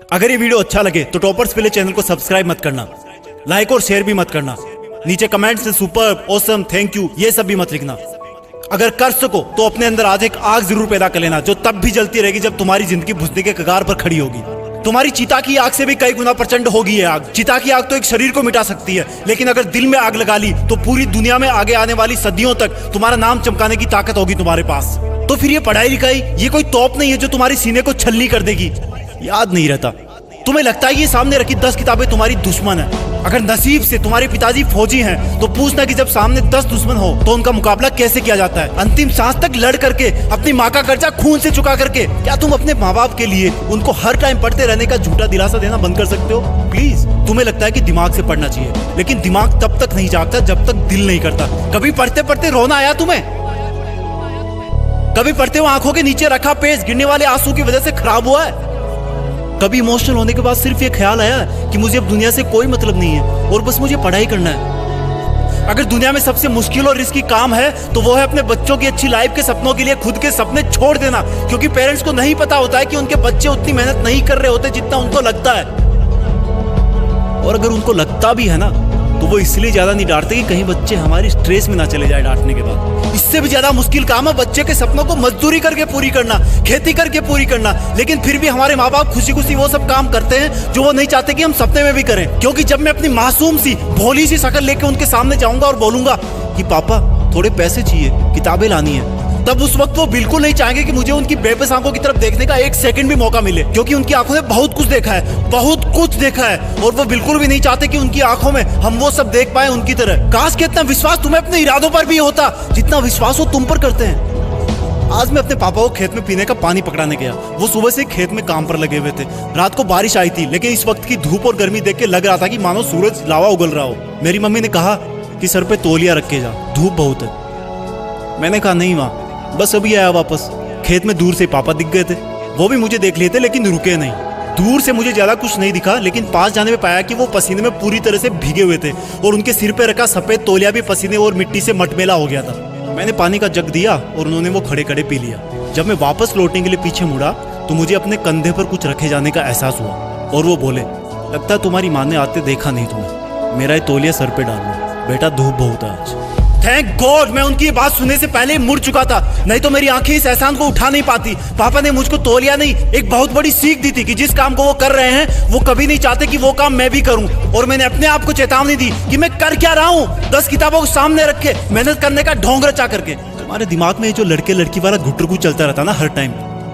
अगर ये वीडियो अच्छा लगे तो टॉपर्स के लिए चैनल को सब्सक्राइब मत करना, लाइक और शेयर भी मत करना, नीचे कमेंट्स में सुपर, ऑसम, थैंक यू ये सब भी मत लिखना। अगर कर सको तो अपने अंदर आज एक आग जरूर पैदा कर लेना, जो तब भी जलती रहेगी जब तुम्हारी जिंदगी बुझने के कगार पर खड़ी होगी। तुम्हारी चिता की आग से भी कई गुना प्रचंड होगी ये आग। चिता की आग तो एक शरीर को मिटा सकती है, लेकिन अगर दिल में आग लगा ली तो पूरी दुनिया में आगे आने वाली सदियों तक तुम्हारा नाम चमकाने की ताकत होगी तुम्हारे पास। तो फिर ये पढ़ाई लिखाई ये कोई तोप नहीं है जो तुम्हारे सीने को छलनी कर देगी। याद नहीं रहता। तुम्हें लगता है ये सामने रखी 10 किताबें तुम्हारी दुश्मन है। अगर नसीब से तुम्हारे पिताजी फौजी हैं तो पूछना कि जब सामने 10 दुश्मन हो तो उनका मुकाबला कैसे किया जाता है। अंतिम सांस तक लड़ करके, अपनी माँ का कर्जा खून से चुका करके, क्या तुम अपने माँ बाप के लिए उनको हर टाइम पढ़ते रहने का झूठा दिलासा देना बंद कर सकते हो? प्लीज। तुम्हें लगता है कि दिमाग से पढ़ना चाहिए, लेकिन दिमाग तब तक नहीं जागता जब तक दिल नहीं करता। कभी पढ़ते पढ़ते रोना आया तुम्हें? कभी पढ़ते हुए आंखों के नीचे रखा पेज गिरने वाले आंसू की वजह से खराब हुआ है? कभी इमोशनल होने के बाद सिर्फ ये ख्याल आया कि मुझे अब दुनिया से कोई मतलब नहीं है और बस मुझे पढ़ाई करना है? अगर दुनिया में सबसे मुश्किल और रिस्की काम है तो वो है अपने बच्चों की अच्छी लाइफ के सपनों के लिए खुद के सपने छोड़ देना, क्योंकि पेरेंट्स को नहीं पता होता है कि उनके बच्चे उतनी मेहनत नहीं कर रहे होते जितना उनको लगता है। और अगर उनको लगता भी है ना तो वो इसलिए ज्यादा नहीं डांटते कि कहीं बच्चे हमारी स्ट्रेस में ना चले जाए डांटने के बाद। इससे भी ज्यादा मुश्किल काम है बच्चे के सपनों को मजदूरी करके पूरी करना, खेती करके पूरी करना। लेकिन फिर भी हमारे माँ बाप खुशी खुशी वो सब काम करते हैं जो वो नहीं चाहते कि हम सपने में भी करें। क्योंकि जब मैं अपनी मासूम सी भोली सी शक्ल लेके उनके सामने जाऊंगा और बोलूंगा कि पापा थोड़े पैसे चाहिए, किताबें लानी है, तब उस वक्त वो बिल्कुल नहीं चाहेंगे कि मुझे उनकी बेबस आंखों की तरफ देखने का एक सेकंड भी मौका मिले, क्योंकि उनकी आंखों ने बहुत कुछ देखा है, बहुत कुछ देखा है। और वो बिल्कुल भी नहीं चाहते कि उनकी आंखों में हम वो सब देख पाए उनकी तरह। काश कि इतना विश्वास तुम्हें अपने इरादों पर भी होता जितना विश्वास वो तुम पर करते हैं। आज मैं अपने पापा को खेत में पीने का पानी पकड़ाने गया। वो सुबह से खेत में काम पर लगे हुए थे। रात को बारिश आई थी, लेकिन इस वक्त की धूप और गर्मी देख के लग रहा था कि मानो सूरज लावा उगल रहा हो। मेरी मम्मी ने कहा कि सर पे तौलिया रख के जा, धूप बहुत है। मैंने कहा नहीं माँ, बस अभी आया वापस। खेत में दूर से पापा दिख गए थे। वो भी मुझे देख लिए थे लेकिन रुके नहीं। दूर से मुझे ज्यादा कुछ नहीं दिखा, लेकिन पास जाने में पाया कि वो पसीने में पूरी तरह से भीगे हुए थे और उनके सिर पे रखा सफेद तौलिया भी पसीने और मिट्टी से मटमेला हो गया था। मैंने पानी का जग दिया और उन्होंने वो खड़े खड़े पी लिया। जब मैं वापस लौटने के लिए पीछे मुड़ा तो मुझे अपने कंधे पर कुछ रखे जाने का एहसास हुआ और वो बोले, लगता है तुम्हारी माँ ने आते देखा नहीं तुम्हें, मेरा ये तौलिया सर पे डाल लो, बेटा धूप बहुत है आज। थैंक गॉड मैं उनकी ये बात सुनने से पहले ही मुड़ चुका था, नहीं तो मेरी आंखें इस एहसान को उठा नहीं पाती। पापा ने मुझको तौलिया नहीं, एक बहुत बड़ी सीख दी थी कि जिस काम को वो कर रहे हैं वो कभी नहीं चाहते कि वो काम मैं भी करूं। और मैंने अपने आप को चेतावनी दी कि मैं कर क्या रहा हूं, 10 किताबों को सामने रख के मेहनत करने का ढोंग रचा करके। तुम्हारे दिमाग में जो लड़के लड़की वाला घुटरगु चलता रहता ना हर टाइम,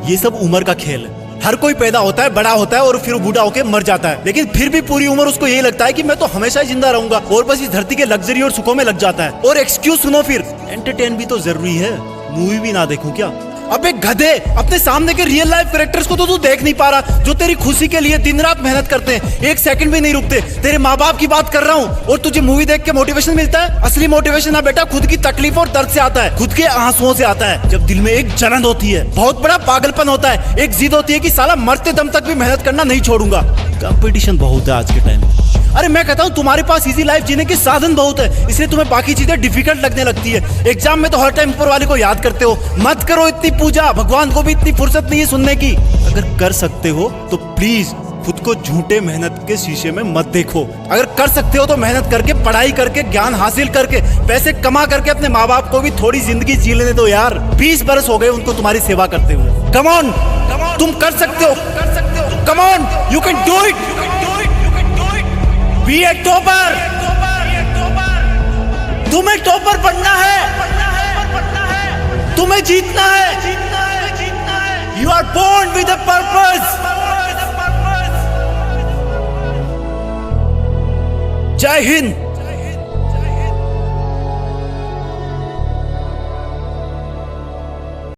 ये सब उम्र का खेल है। हर कोई पैदा होता है, बड़ा होता है और फिर बूढ़ा होकर मर जाता है, लेकिन फिर भी पूरी उम्र उसको यही लगता है कि मैं तो हमेशा ही जिंदा रहूंगा और बस इस धरती के लग्जरी और सुखों में लग जाता है। और एक्सक्यूज सुनो, फिर एंटरटेन भी तो जरूरी है, मूवी भी ना देखूं क्या? अबे गधे, अपने सामने के रियल लाइफ कैरेक्टर्स को तो तू देख नहीं पा रहा, जो तेरी खुशी के लिए दिन रात मेहनत करते हैं, एक सेकंड भी नहीं रुकते। तेरे माँ बाप की बात कर रहा हूँ और तुझे मूवी देख के मोटिवेशन मिलता है? असली मोटिवेशन ना बेटा खुद की तकलीफ और दर्द से आता है, खुद के आंसुओं से आता है। जब दिल में एक जलन होती है, बहुत बड़ा पागलपन होता है, एक जिद होती है कि साला मरते दम तक भी मेहनत करना नहीं छोड़ूंगा। कंपटीशन बहुत है आज के टाइम में। अरे मैं कहता हूँ तुम्हारे पास इजी लाइफ जीने के साधन बहुत है, इसलिए तुम्हें बाकी चीजें डिफिकल्ट लगने लगती है। एग्जाम में तो हर टाइम ऊपर वाले को याद करते हो। मत करो इतनी पूजा, भगवान को भी इतनी फुर्सत नहीं है सुनने की। अगर कर सकते हो तो प्लीज खुद को झूठे मेहनत के शीशे में मत देखो। अगर कर सकते हो तो मेहनत करके, पढ़ाई करके, ज्ञान हासिल करके, पैसे कमा करके अपने माँ बाप को भी थोड़ी जिंदगी जी लेने दो यार। 20 बरस हो गए उनको तुम्हारी सेवा करते हुए। कम ऑन, तुम कर सकते हो, come on, you can do it. Be a topper, तुम्हें टॉपर बनना है, तुम्हें जीतना है। You are born with a purpose. जय हिंद।